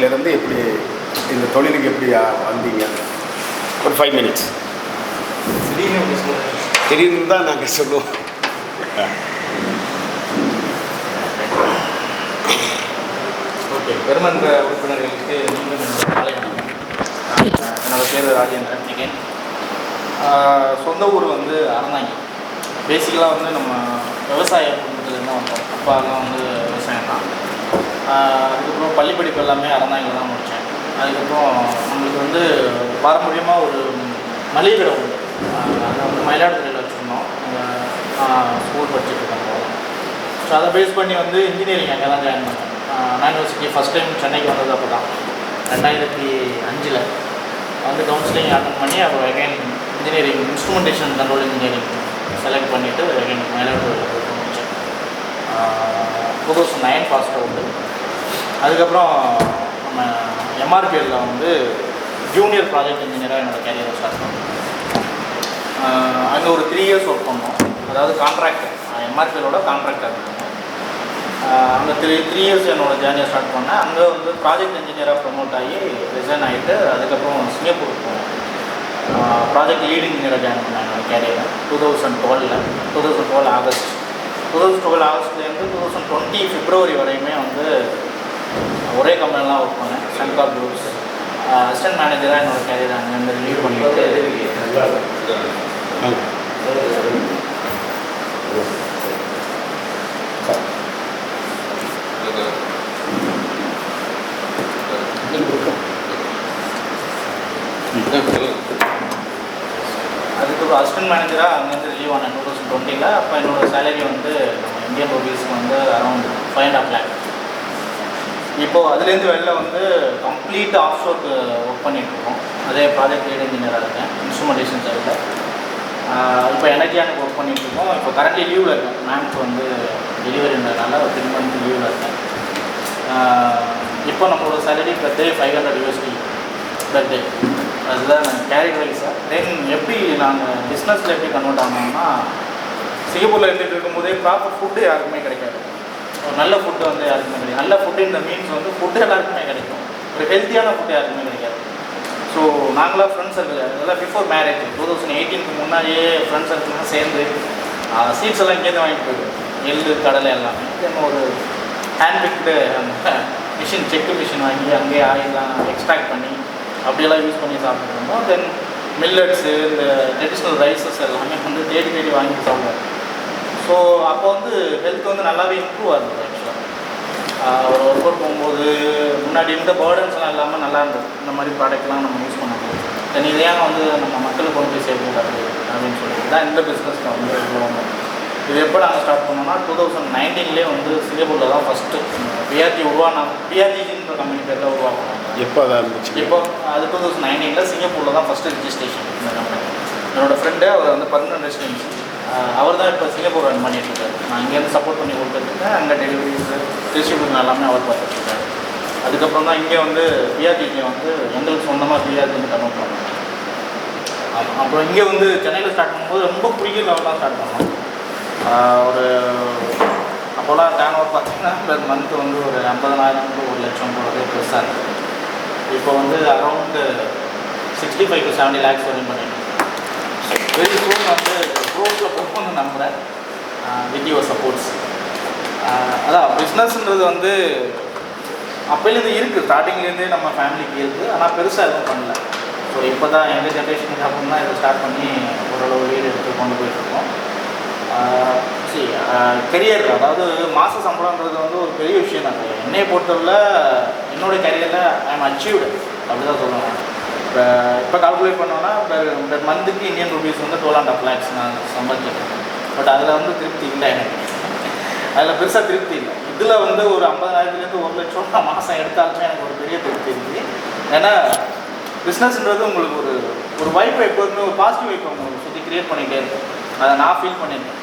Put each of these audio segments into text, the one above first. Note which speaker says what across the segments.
Speaker 1: இருந்து எப்படி இந்த தொழிலுக்கு எப்படி வந்தீங்க? ஒரு 5 minutes. திடீர்னு தான் நாங்கள் சொல்லுவோம்.
Speaker 2: ஓகே, பெருமன்ற உறுப்பினர்களுக்கு மீண்டும் என்னோட காலை வணக்கம். என்னோட பேர் ராஜேந்திரன். நிகேன் சொந்த ஊர் வந்து அறந்தாங்கி. பேசிக்கலாக வந்து நம்ம விவசாய குடும்பத்துலேருந்து தான் வந்தோம். அப்பாலாம் வந்து விவசாயம் தான். அதுக்கப்புறம் பள்ளி படிப்பு எல்லாமே அறந்தாங்கில் தான் முடித்தேன். அதுக்கப்புறம் நம்மளுக்கு வந்து பாரம்பரியமாக ஒரு மளிகை கடை உண்டு. அதை வந்து மயிலாடுதுறையில் வச்சுருந்தோம். ஸ்கூல் படிச்சுட்டு இருக்கோம். ஸோ அதை பேஸ் பண்ணி வந்து இன்ஜினியரிங் அங்கே தான் ஜாயின் பண்ணேன். நான் யூனிவர்சிட்டி ஃபஸ்ட் டைம் சென்னைக்கு வந்தது அப்போ தான் 2005 வந்து கவுன்சிலிங் அட்டன் பண்ணி அப்புறம் again engineering instrumentation control engineering select பண்ணிவிட்டு அகைன் மயிலாடுதுறையில் போய் முடித்தேன். 2009 பாஸ் அவுட்டு. அதுக்கப்புறம் நம்ம எம்ஆர்பிஎல்லில் வந்து ஜூனியர் ப்ராஜெக்ட் இன்ஜினியராக என்னோடய கேரியரை ஸ்டார்ட் பண்ணோம். அங்கே ஒரு 3 years ஒர்க் பண்ணோம். அதாவது கான்ட்ராக்டர், எம்ஆர்பிஎலோட கான்ட்ராக்டர் இருக்காங்க. அங்கே 3 years என்னோடய ஜேர்னியை ஸ்டார்ட் பண்ணேன். அங்கே வந்து ப்ராஜெக்ட் இன்ஜினியராக ப்ரமோட் ஆகி ரிசைன் ஆகிட்டு அதுக்கப்புறம் சிங்கப்பூருக்கு போனேன். ப்ராஜெக்ட் லீட் இன்ஜினியராக ஜாயின் பண்ணேன் என்னோடய கேரியரில் 2012 ஆகஸ்ட். 2012 ஆகஸ்ட்லேருந்து 2020 பிப்ரவரி வரையுமே வந்து ஒரே கம்பெனிலாம் ஒர்க் பண்ணேன். சன்கார் குரூப்ஸ் அசிஸ்டன்ட் மேனேஜராக என்னோடய கேரியர் அங்கேருந்து லீவ் பண்ணிவிட்டு அதுக்கப்புறம் அசிஸ்டன்ட் மேனேஜராக அங்கேருந்து ரிலீவ் ஆனேன் 2020. அப்போ என்னோடய சேலரி வந்து நம்ம இந்தியன் ரூபீஸ்க்கு வந்து அரௌண்ட் 5.5 lakh. இப்போது அதுலேருந்து வெளில வந்து கம்ப்ளீட் ஆஃப் ஷோருக்கு ஒர்க் பண்ணிகிட்ருக்கோம். அதே ப்ராஜெக்ட் லீட் இன்ஜினியராக இருக்கேன் இன்ஸ்ட்ருமெண்டேஷன் சைடில். இப்போ எனர்ஜியானுக்கு ஒர்க் பண்ணிகிட்ருக்கோம். இப்போ கரண்ட்லி லீவில் இருக்கேன். மேம்க்கு வந்து டெலிவரின்றதுனால ஒரு 3 month லீவில் இருக்கேன். இப்போ நம்மளோட salary per day $500 per day. அதுதான் நாங்கள் கேரியர் வைஸாக. தென் எப்படி நாங்கள் பிஸ்னஸில் எப்படி கன்வெர்ட் ஆனோம்னா, சிங்கப்பூரில் இருந்துகிட்டு இருக்கும்போதே ப்ராப்பர் ஃபுட்டு யாருக்குமே கிடைக்காது. ஒரு நல்ல ஃபுட்டு வந்து யாருக்குமே கிடைக்கும். நல்ல ஃபுட்டு இந்த மீன்ஸ் வந்து ஃபுட்டு எல்லாருக்குமே கிடைக்கும். ஒரு ஹெல்த்தியான ஃபுட்டு யாருக்குமே கிடைக்காது. ஸோ நாங்களாம் ஃப்ரெண்ட்ஸ் சர்க்கிள் அதெல்லாம் பிஃபோர் மேரேஜ் 2018க்கு முன்னாடியே ஃப்ரெண்ட்ஸ் சர்க்கிள்லாம் சேர்ந்து சீட்ஸ் எல்லாம் இங்கேருந்து வாங்கிட்டு போயிடுவோம். எள்ளு கடலை எல்லாமே. தென் ஒரு ஹேண்ட் பிக்டு அந்த மிஷின் செக்கு மிஷின் வாங்கி அங்கேயே ஆயிலாம் எக்ஸ்ட்ராக்ட் பண்ணி அப்படியெல்லாம் யூஸ் பண்ணி சாப்பிட்டுருந்தோம். தென் மில்லட்ஸு இந்த ட்ரெடிஷ்னல் ரைஸஸ் எல்லாமே வந்து தேடி வாங்கி சாப்பிடுவோம். ஸோ அப்போ வந்து ஹெல்த் வந்து நல்லாவே இம்ப்ரூவ் ஆகுது. ஆக்சுவலாக ஒரு ஒர்க் அவுட் போகும்போது முன்னாடி இருந்த பேர்டன்ஸ்லாம் இல்லாமல் நல்லா இருந்தது. இந்த மாதிரி ப்ராடக்ட்லாம் நம்ம யூஸ் பண்ணும்போது தென் இதையாக வந்து நம்ம மக்களுக்கு கொண்டு போய் சேர்க்கக்கூடாது அப்படின்னு சொல்லிட்டு தான் இந்த பிஸ்னஸ்க்கு வந்து இவ்வளோ வந்தோம். இது எப்போ நாங்கள் ஸ்டார்ட் பண்ணோம்னா 2019 வந்து சிங்கப்பூரில் தான் ஃபஸ்ட்டு பிஆர்டி உருவானாங்க. பிஆர்டின்ற கம்பெனி பேரில் உருவாக்குனாங்க.
Speaker 1: எப்போ அதை இருந்துச்சு?
Speaker 2: இப்போ அது 2019 சிங்கப்பூரில் தான் ஃபஸ்ட்டு ரிஜிஸ்ட்ரேஷன் இந்த கம்பெனி. என்னோடய ஃப்ரெண்டு அவர் வந்து பர்மனன்ட் ரெசிடென்சி. அவர் தான் இப்போ சிங்கப்பூர் ரன் பண்ணிகிட்ருக்காரு. நான் இங்கேருந்து சப்போர்ட் பண்ணி கொடுத்துருக்கேன். அங்கே டெலிவரிஸு டிஸ்ட்ரிபியூஷன் எல்லாமே அவர் பார்த்துட்ருக்காரு. அதுக்கப்புறம் தான் இங்கே வந்து பிஆர்டிக்கு வந்து எங்களுக்கு சொந்தமாக பிஆர்டி வந்து கன்வெர்ட் பண்ணோம். அப்புறம் இங்கே வந்து சென்னையில் ஸ்டார்ட் பண்ணும்போது ரொம்ப குறுகிய லெவலாக ஸ்டார்ட் பண்ணோம். ஒரு அப்போலாம் டேன் ஓவர் பார்த்தீங்கன்னா பெர் மந்த் வந்து ஒரு 50,000 to 1,00,000 போகிறது பெருசாக இருக்குது. இப்போ வந்து அரௌண்டு 65 to 70 lakhs வரையும் பண்ணிட்டு வெரி சூன் வந்து க்ரோத்தில் போகணும்னு நம்புகிறேன். With your supports. அதான் பிஸ்னஸ்ன்றது வந்து அப்போலேருந்து இருக்குது. ஸ்டார்டிங்லேருந்தே நம்ம ஃபேமிலிக்கு இருக்குது. ஆனால் பெருசாக எதுவும் பண்ணல. ஸோ இப்போ தான் எங்கள் ஜென்ரேஷனுக்கு அப்புறம் தான் இதை ஸ்டார்ட் பண்ணி ஓரளவு வீடு எடுத்து கொண்டு போயிட்டுருக்கோம். கெரியர் அதாவது மாத சம்பளம்ன்றது வந்து ஒரு பெரிய விஷயம் தான். என்னையை பொறுத்தவரை என்னோடய கெரியரில் ஐ எம் அச்சீவ்டு அப்படி தான் சொல்லுவேன். இப்போ கால்குலேட் பண்ணோன்னா பெர் மந்த்துக்கு இந்தியன் ரூபீஸ் வந்து 12.5 lakhs நான் சம்பாதிச்சிருக்கேன். பட் அதில் வந்து திருப்தி இல்லை எனக்கு. அதில் பெருசாக திருப்தி இல்லை. இதில் வந்து ஒரு 50,000 1 லட்சம் நான் மாதம் எடுத்தாலுமே எனக்கு ஒரு பெரிய திருப்தி இருக்குது. ஏன்னா பிஸ்னஸ்ன்றது உங்களுக்கு ஒரு வைப்பை எப்போதுமே ஒரு பாசிட்டிவ் வைப்பை உங்களுக்கு சுற்றி க்ரியேட் பண்ணிகிட்டே இருக்கும். அதை நான் ஃபீல் பண்ணியிருக்கேன்.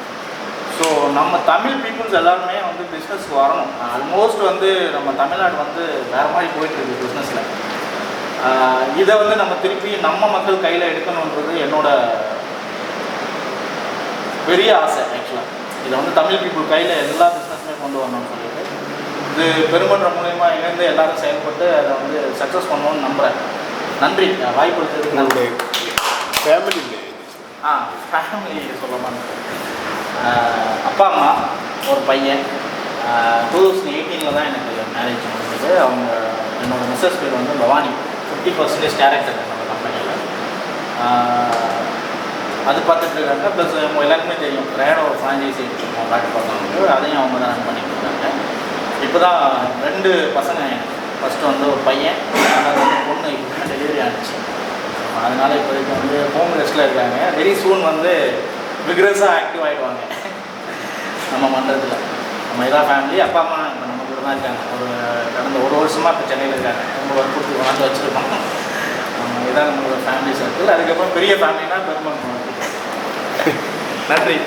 Speaker 2: ஸோ நம்ம தமிழ் பீப்புள்ஸ் எல்லாருமே வந்து பிஸ்னஸ்க்கு வரணும். ஆல்மோஸ்ட் வந்து நம்ம தமிழ்நாடு வந்து வேறு மாதிரி போயிட்டுருக்கு பிஸ்னஸில். இதை வந்து நம்ம திருப்பி நம்ம மக்கள் கையில் எடுக்கணுன்றது என்னோட பெரிய ஆசை. ஆக்சுவலாக இதை வந்து தமிழ் பீப்புள் கையில் எல்லா பிஸ்னஸுமே கொண்டு வரணும்னு சொல்லிட்டு இது பெருமன்றம் மூலயமா இணைந்து எல்லாரும் செயல்பட்டு அதை வந்து சக்ஸஸ் பண்ணணும்னு நம்புகிறேன். நன்றி வாய்ப்பு கொடுத்ததுக்கு.
Speaker 1: நம்மளுடைய ஃபேமிலி
Speaker 2: ஃபேமிலி சொல்லலாம்னு அப்பா அம்மா ஒரு பையன் 2018 தான் எனக்கு மேரேஜ் முடிஞ்சது. அவங்க என்னோடய மிஸ்ஸஸ் பேர் வந்து பவானி, 50% டேரக்டர் என்னோடய கம்பெனியில். அது பார்த்துட்டு இருக்காங்க. ப்ளஸ் எல்லாருக்குமே தெரியும் ரேடோ ஒரு ஃப்ரான்ச்சைஸி வச்சுருக்கோம் காட்டு பக்கம், அதையும் அவங்க தான் ரன் பண்ணிட்டு இருக்காங்க. இப்போ தான் 2 பசங்க எனக்கு. ஃபஸ்ட்டு வந்து ஒரு பையன், அதாவது வந்து பொண்ணு இப்போ டெலிவரி ஆகிடுச்சு. அதனால் இப்போதைக்கு வந்து ஹோம் ரெஸ்ட்டில் இருக்காங்க. வெரி சூன் வந்து விக்ரஸாக ஆக்டிவ் ஆகிடுவாங்க நம்ம மன்றத்தில். நம்ம இதான் ஃபேமிலி. அப்பா அம்மா இப்போ நம்ம கூட தான் இருக்காங்க. கடந்த 1 வருஷமாக இப்போ சென்னையில் இருக்காங்க. ரொம்ப ஒர்க் கொடுத்து கொண்டாந்து வச்சுருக்கோம். இதான் நம்மளோட ஃபேமிலி சர்க்கிள். அதுக்கப்புறம் பெரிய ஃபேமிலினா பெருமாள். நன்றி.